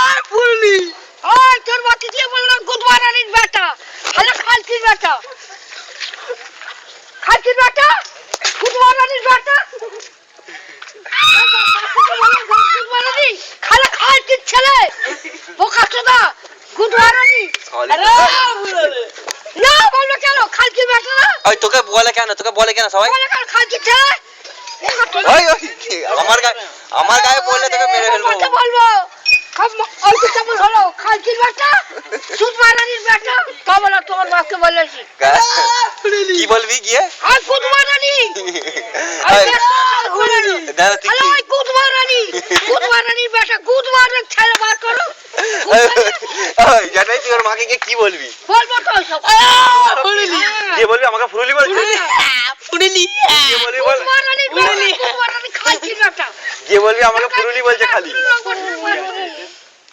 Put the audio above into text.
আরে ফুললি ওই তোর বাকি দিয়ে বললাম গুদমারানির বেটা আরে খালকির বেটা গুদমারানির বেটা গুদমারানি খালা খালকির ছেলে বোকা চোদা গুদমারানি আরে না বললো কেন খালকির বেটা না ওই তোকে বলে কেন সবাই বলে কেন খালকির ছেলে ওই আমার গায়ে বললে তোকে মেরে ফেলবো কথা বলবো ওই তো কেমন হলো খালকির বেটা গুদমারানির বেটা তা বলো তোমার বাপকে বলেছি কি বলবি গিয়ে আর গুদমারানি গুদমারানির বেটা গুদমারানির ছেলে বার করো জানাই তুই ওর মাকে গিয়ে কি বলবি বলবো তো সব গিয়ে বলবি আমাকে ফুরুলি বলছে ফুড়িলি গিয়ে বলবি বল গুদমারানি খালকির বেটা গিয়ে বলবি আমাকে ফুরুলি বলছে খালি